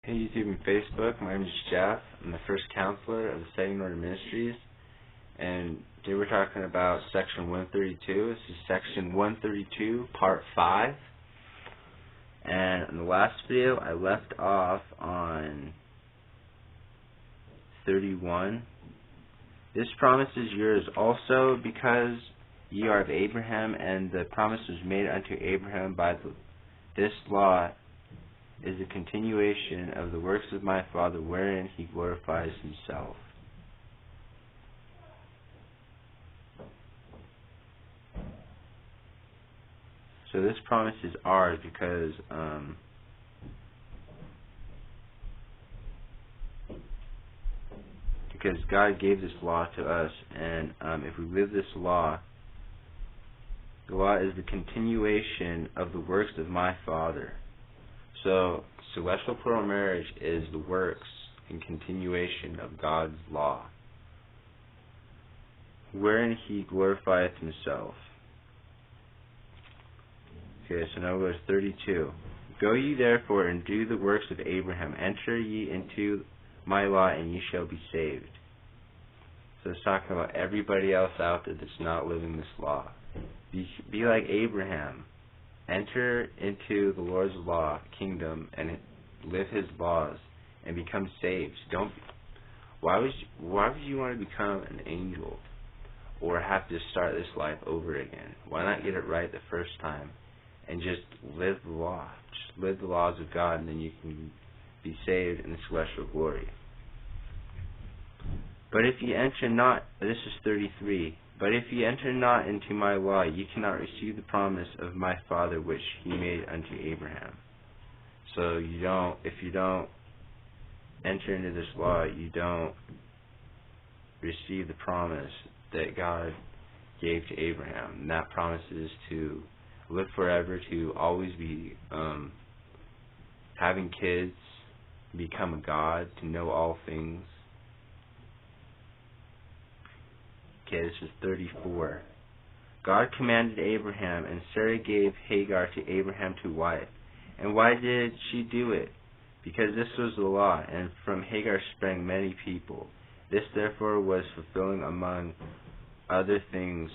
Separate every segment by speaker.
Speaker 1: Hey YouTube and Facebook, my name is Jeff. I'm the first counselor of the Second Order Ministries, and today we're talking about section 132. This is section 132, part 5. And in the last video, I left off on 31. This promise is yours also because ye are of Abraham, and the promise was made unto Abraham by this law is a continuation of the works of my Father, wherein he glorifies himself. So this promise is ours because God gave this law to us, and if we live this law, the law is the continuation of the works of my Father. So, celestial plural marriage is the works and continuation of God's law, wherein he glorifieth himself. Okay, so now verse 32. Go ye therefore and do the works of Abraham. Enter ye into my law, and ye shall be saved. So it's talking about everybody else out there that's not living this law. Be like Abraham. Enter into the Lord's law, kingdom, and live his laws, and become saved. Why would you want to become an angel or have to start this life over again? Why not get it right the first time and just live the law? Just live the laws of God, and then you can be saved in the celestial glory. But if ye enter not, this is 33, but if ye enter not into my law, ye cannot receive the promise of my Father which he made unto Abraham. So if you don't enter into this law, you don't receive the promise that God gave to Abraham. And that promise is to live forever, to always be having kids, become a God, to know all things. Okay, this is 34. God commanded Abraham, and Sarah gave Hagar to Abraham to wife. And why did she do it? Because this was the law, and from Hagar sprang many people. This therefore was fulfilling among other things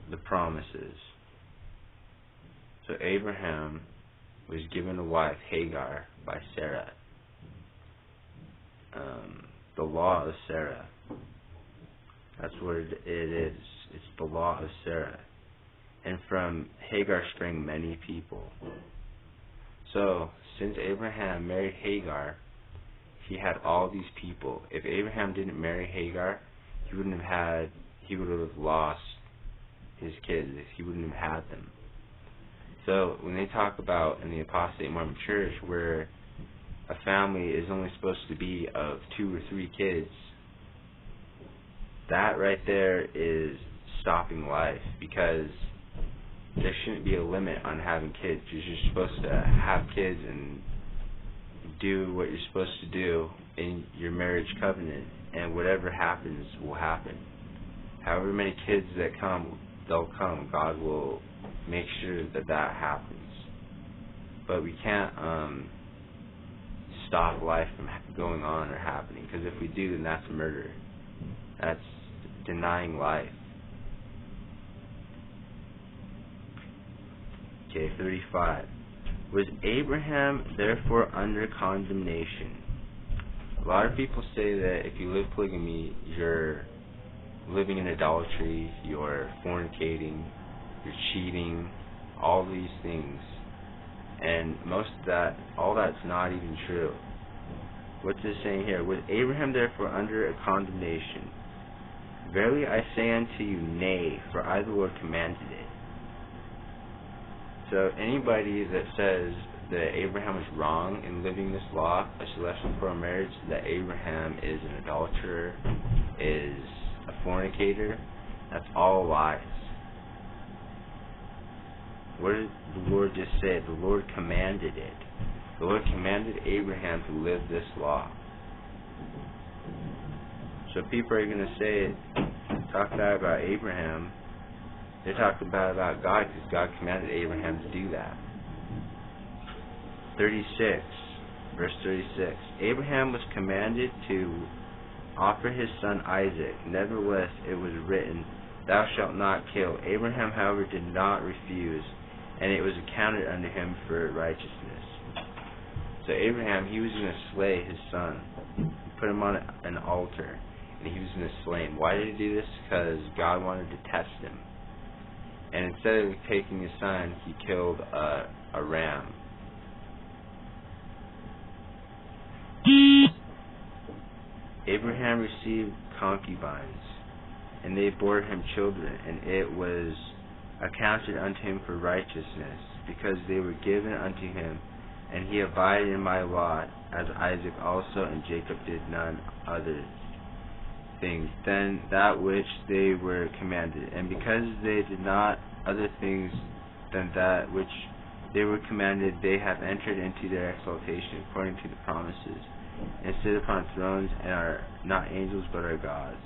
Speaker 1: the promises. So Abraham was given a wife, Hagar, by Sarah. The law of Sarah. That's what it is. It's the law of Sarah. And from Hagar sprang many people. So, since Abraham married Hagar, he had all these people. If Abraham didn't marry Hagar, he would have lost his kids. He wouldn't have had them. So, when they talk about in the Apostate Mormon Church where a family is only supposed to be of 2 or 3 kids, that right there is stopping life, because there shouldn't be a limit on having kids. You're just supposed to have kids and do what you're supposed to do in your marriage covenant, and whatever happens will happen. However many kids that come, they'll come. God will make sure that happens. But we can't stop life from going on or happening, because if we do, then that's murder. That's denying life. Okay, 35. Was Abraham therefore under condemnation? A lot of people say that if you live polygamy, you're living in adultery, you're fornicating, you're cheating, all these things. And all that's not even true. What's it saying here? Was Abraham therefore under a condemnation? Verily I say unto you, nay, for I the Lord commanded it. So anybody that says that Abraham was wrong in living this law, a celestial plural marriage, that Abraham is an adulterer, is a fornicator, that's all lies. What did the Lord just say? The Lord commanded it. The Lord commanded Abraham to live this law. So people are going to say, talk bad about Abraham. They're talking bad about God, because God commanded Abraham to do that. 36. Verse 36. Abraham was commanded to offer his son Isaac. Nevertheless, it was written, Thou shalt not kill. Abraham, however, did not refuse, and it was accounted unto him for righteousness. So Abraham, he was going to slay his son. He put him on an altar, and he was going to slay him. Why did he do this? Because God wanted to test him. And instead of taking his son, he killed a ram. Abraham received concubines, and they bore him children, and it was accounted unto him for righteousness, because they were given unto him, and he abided in my law, as Isaac also and Jacob did none other things than that which they were commanded. And because they did not other things than that which they were commanded, they have entered into their exaltation according to the promises, and sit upon thrones, and are not angels but are gods.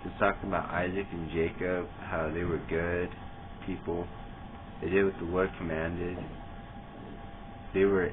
Speaker 1: It's talking about Isaac and Jacob, how they were good people. They did what the Lord commanded. They were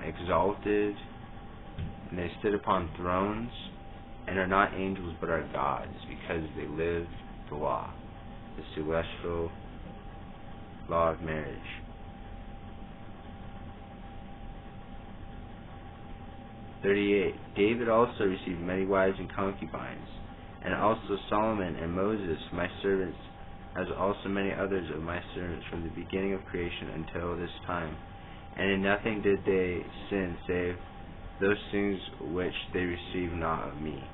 Speaker 1: exalted, and they stood upon thrones, and are not angels but are gods, because they lived the law, the celestial law of marriage. (38) David also received many wives and concubines, and also Solomon and Moses, my servants, as also many others of my servants, from the beginning of creation until this time. And in nothing did they sin, save those things which they received not of me.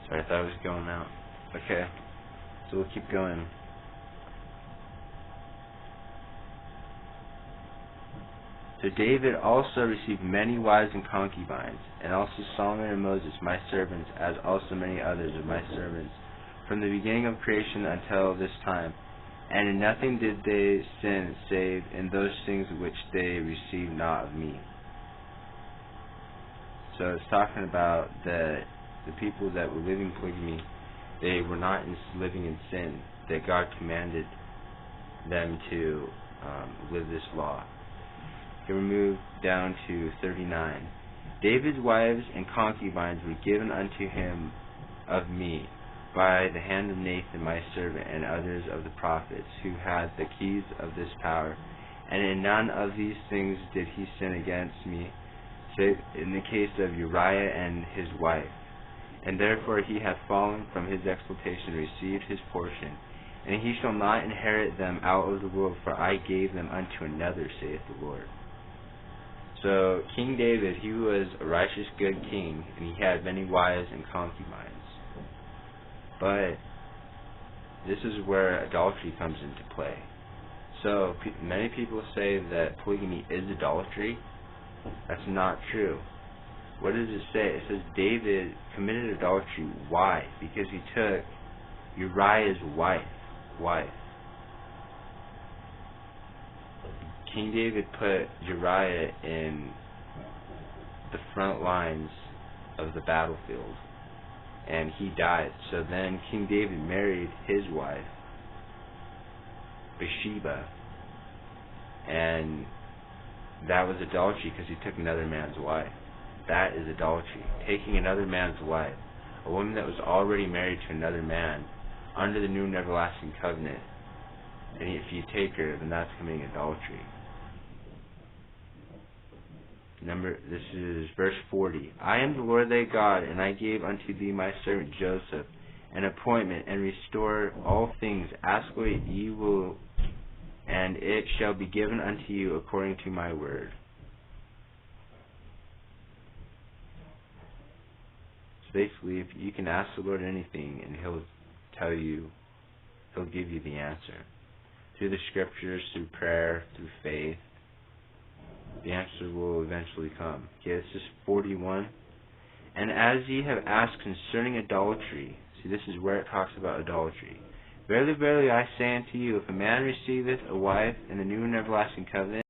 Speaker 1: Sorry, I thought I was going out. Okay, so we'll keep going. So David also received many wives and concubines, and also Solomon and Moses, my servants, as also many others of my servants, from the beginning of creation until this time. And in nothing did they sin, save in those things which they received not of me. So it's talking about the people that were living polygamy. They were not living in sin, that God commanded them to live this law. We move down to 39. David's wives and concubines were given unto him of me by the hand of Nathan my servant, and others of the prophets, who had the keys of this power. And in none of these things did he sin against me, save in the case of Uriah and his wife. And therefore he hath fallen from his exaltation, received his portion. And he shall not inherit them out of the world, for I gave them unto another, saith the Lord. So King David, he was a righteous, good king, and he had many wives and concubines. But this is where adultery comes into play. So many people say that polygamy is adultery. That's not true. What does it say? It says David committed adultery. Why? Because he took Uriah's wife. King David put Uriah in the front lines of the battlefield, and he died. So then King David married his wife, Bathsheba, and that was adultery because he took another man's wife. That is adultery. Taking another man's wife, a woman that was already married to another man under the new and everlasting covenant, and if you take her, then that's committing adultery. This is verse 40. I am the Lord thy God, and I gave unto thee my servant Joseph an appointment, and restore all things. Ask what ye will, and it shall be given unto you according to my word. So basically, if you can ask the Lord anything, and he'll tell you, he'll give you the answer. Through the scriptures, through prayer, through faith, the answer will eventually come. Okay, this is 41. And as ye have asked concerning adultery, see, this is where it talks about adultery. Verily, verily, I say unto you, if a man receiveth a wife in the new and everlasting covenant,